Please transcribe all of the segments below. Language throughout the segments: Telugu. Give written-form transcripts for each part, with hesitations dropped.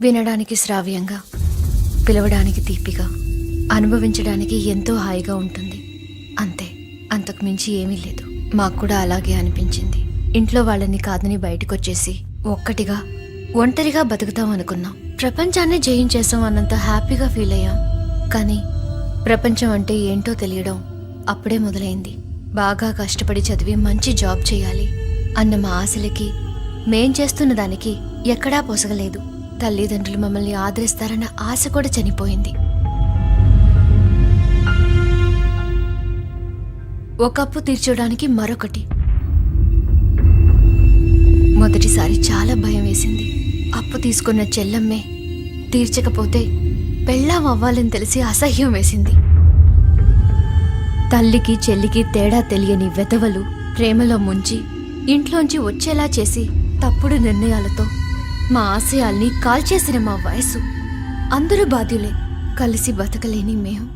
వినడానికి శ్రావ్యంగా, పిలవడానికి తీపిగా, అనుభవించడానికి ఎంతో హాయిగా ఉంటుంది. అంతే, అంతకు మించి ఏమీ లేదు. మాకు కూడా అలాగే అనిపించింది. ఇంట్లో వాళ్ళని కాదని బయటకొచ్చేసి ఒక్కటిగా ఒంటరిగా బతుకుతాం అనుకున్నాం. ప్రపంచాన్ని జయించేసాం అన్నంత హ్యాపీగా ఫీల్ అయ్యాం. కానీ ప్రపంచం అంటే ఏంటో తెలియడం అప్పుడే మొదలైంది. బాగా కష్టపడి చదివి మంచి జాబ్ చేయాలి అన్న మా ఆశలకి మేం చేస్తున్న దానికి ఎక్కడా పొసగలేదు. తల్లిదండ్రులు మమ్మల్ని ఆదరిస్తారన్న ఆశ కూడా చనిపోయింది. ఒక అప్పు తీర్చడానికి మరొకటి. మొదటిసారి చాలా భయం వేసింది. అప్పు తీసుకున్న చెల్లమ్మే తీర్చకపోతే పెళ్ళాం అవ్వాలని తెలిసి అసహ్యం వేసింది. తల్లికి చెల్లికి తేడా తెలియని వెధవలు ప్రేమలో ముంచి ఇంట్లోంచి వచ్చేలా చేసి తప్పుడు నిర్ణయాలతో మా ఆశయాల్ని కాల్చేసిన మా వయసు. అందరూ బాధ్యులే. కలిసి బతకలేని మేము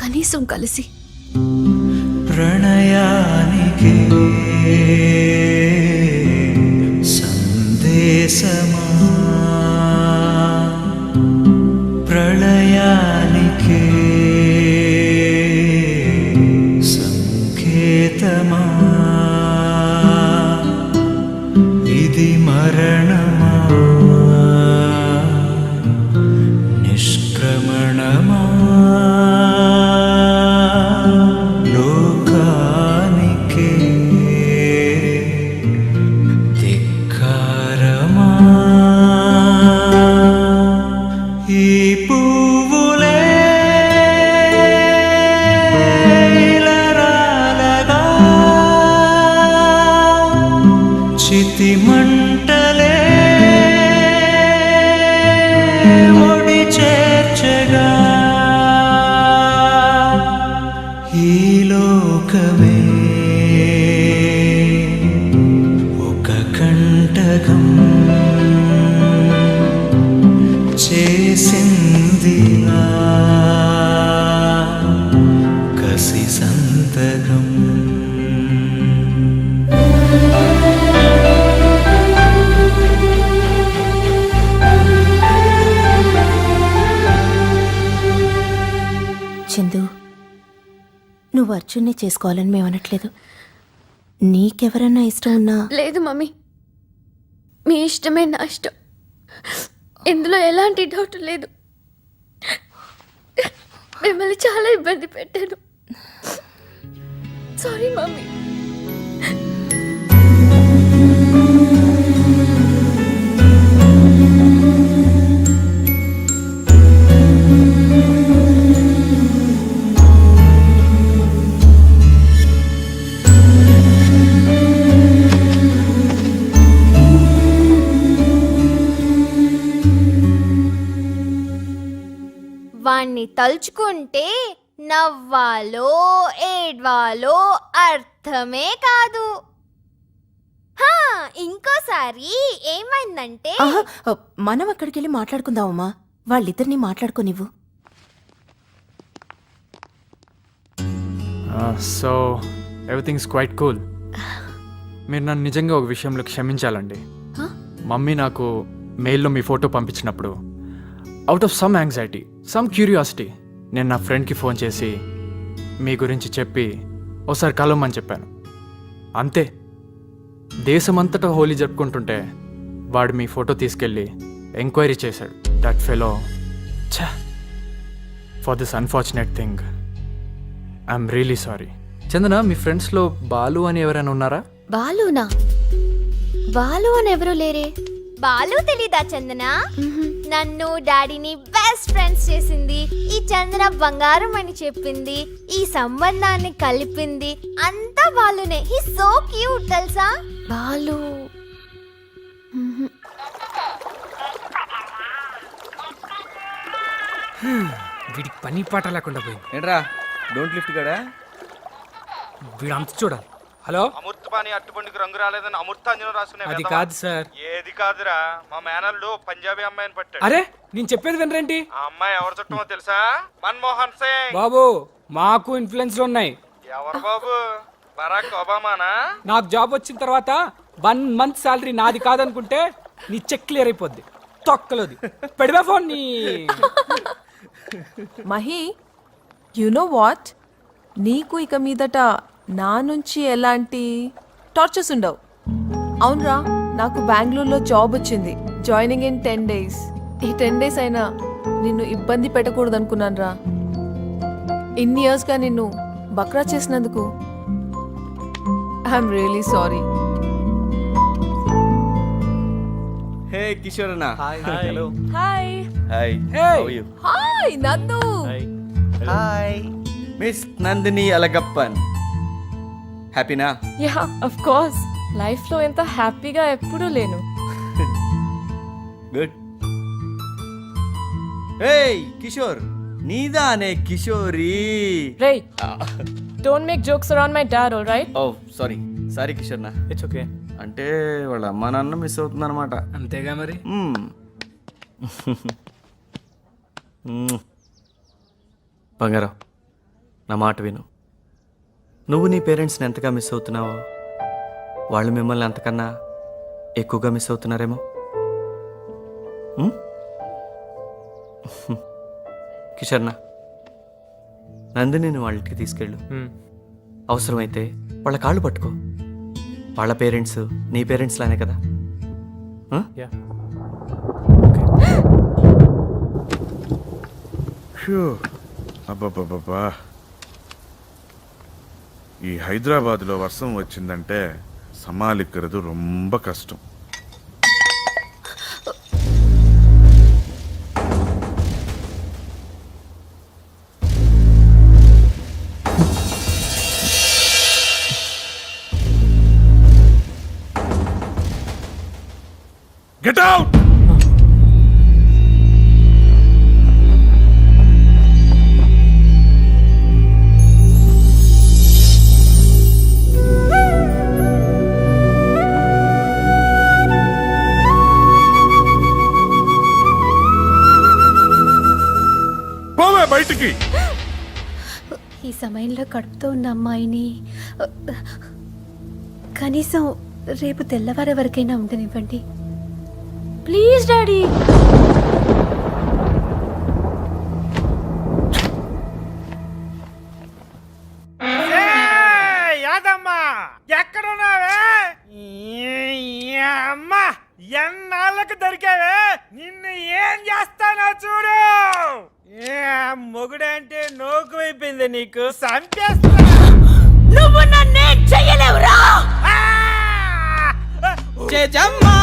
కనీసం కలిసి ప్రణయానికి సందేశమా, ప్రళయానికి సంకేతమా, ఇది మరణమా నిష్క్రమణమా, లోకానికే ధిక్కారమా. ఈ పువ్వులే ఇలరాలగా, చితి మంటలే ఒడి చేర్చగా, ఈ లోకమే ఒక కంటకం చేసిందిలా కసి సంతకం. చందు, నువ్వు అర్జున్ని చేసుకోవాలని మేము అనట్లేదు. నీకెవరన్నా ఇష్టం ఉన్నా లేదు మమ్మీ, మీ ఇష్టమే నా ఇష్టం. ఇందులో ఎలాంటి డౌట్ లేదు. మిమ్మల్ని చాలా ఇబ్బంది పెట్టాను. Sorry mummy. వాణ్ణి తలుచుకుంటే నవ్వాలో ఏడ్వాలో అర్థమే కాదు. హా, ఇంకోసారి ఏమైందంటే ఆహా, మనం అక్కడికి వెళ్ళి మాట్లాడుకుందామమ్మా. వాళ్ళిద్దరిని మాట్లాడుకోనివ్వు. So everything's quite cool. మీరు నన్ను నిజంగా ఒక విషయంలో క్షమించాలండి. మమ్మీ నాకు మెయిల్లో మీ ఫోటో పంపించినప్పుడు out of some anxiety, some curiosity, నేను నా ఫ్రెండ్కి ఫోన్ చేసి మీ గురించి చెప్పి ఒకసారి కలవమని చెప్పాను. అంతే. దేశమంతటా హోలీ జరుపుకుంటుంటే వాడు మీ ఫోటో తీసుకెళ్ళి ఎంక్వైరీ చేశాడు. That fellow, for this unfortunate thing I'm really sorry. Chandana, మీ ఫ్రెండ్స్లో బాలు అని ఎవరైనా ఉన్నారా? బాలునా? బాలు అని ఎవరూ లేరే. బాలు తెలీదా చందన? నన్ను డాడీని బెస్ట్ ఫ్రెండ్స్ చేసింది. ఈ చందన బంగారం అని చెప్పింది. ఈ సంబంధాన్ని కలిపింది అంతా బాలునే. హీ సో క్యూట్ తెలుసా? బాలు వీడికి పని పాట లేకుండా పోయింది. ఏంట్రా డోంట్ లిఫ్ట్ గడా? వీడు అంత చూడాలి. హలో, అమృతపాణి అట్టుబండికి రంగు రాలేదని అమృతాంజనం రాసుకునే అది కాదు సార్. ఏది కాదురా, మా మేనల్లు పంజాబీ అమ్మాయిని పట్టాడు. అరే, నేను చెప్పేది వినరేంటి? ఆ అమ్మాయి ఎవరు చుట్టమో తెలుసా? మన్మోహన్ సింగ్. బాబు, మాకు ఇన్ఫ్లుయెన్స్లు ఉన్నాయి. ఎవరు బాబు? బరాక్ ఒబామానా? నాకు జాబ్ వచ్చిన తర్వాత 1 month శాలరీ నాది కాదనుకుంటే నీ చెక్ క్లియర్ అయిపోద్ది. తొక్కలోది పెడివా ఫోన్ నీ మహి యు నో వాట్, నీకు ఇక మీదట నా నుంచి ఎలాంటి టార్చర్స్ ఉండవు. అవునరా, నాకు బెంగళూరులో జాబ్ వచ్చింది, జాయినింగ్ ఇన్ 10 days. ఈ 10 days అయినా నిన్ను ఇబ్బంది పెట్టకూడదు అనుకున్నాను రా. ఇన్ని ఇయర్స్గా నిన్ను బక్రా చేసినందుకు I'm really sorry. Hey Kishore అన్న hi hi Hey. Hi Nandu. Hi miss Nandini Alagappan. హ్యాపీనా? యా అఫ్ కోర్స్, లైఫ్ లో ఎంత హ్యాపీగా ఎప్పుడూ లేను. గుడ్. హే కిషోర్, నీదానే కిషోరి. రే don't make jokes around my dad, all right? Oh sorry sorry Kishore నా. It's okay. అంటే వాళ్ళ అమ్మా నాన్న మిస్ అవుతుంది అనమాట. అంతేగా మరి. బంగారం, నా మాట విను. నువ్వు నీ పేరెంట్స్ని ఎంతగా మిస్ అవుతున్నావో వాళ్ళు మిమ్మల్ని అంతకన్నా ఎక్కువగా మిస్ అవుతున్నారేమో. కిషోర్నా, నందిని వాళ్ళ ఇంటికి తీసుకెళ్ళు. అవసరమైతే వాళ్ళ కాళ్ళు పట్టుకో. వాళ్ళ పేరెంట్స్ నీ పేరెంట్స్ లానే కదా. అబ్బబ్బబ్బా, ఈ హైదరాబాద్లో వర్షం వచ్చిందంటే సమాలిక్கிறது ரொம்ப కష్టం. Get out. పోవే బయటికి. ఈ సమయంలో కడుపుతో ఉన్న అమ్మాయిని కనీసం రేపు తెల్లవారే వరకైనా ఉండనివ్వండి ప్లీజ్ డాడీ. యాదమ్మా ఎక్కడున్నావే? అమ్మా ఎన్నాళ్ళకు దొరికావే, నిన్ను ఏం చేస్తానో చూడు. మొగుడంటే నోకు అయిపోయింది నీకు, సంపేస్తా. నువ్వు నన్నేం చెయ్యలేవురా. చేజమ్మా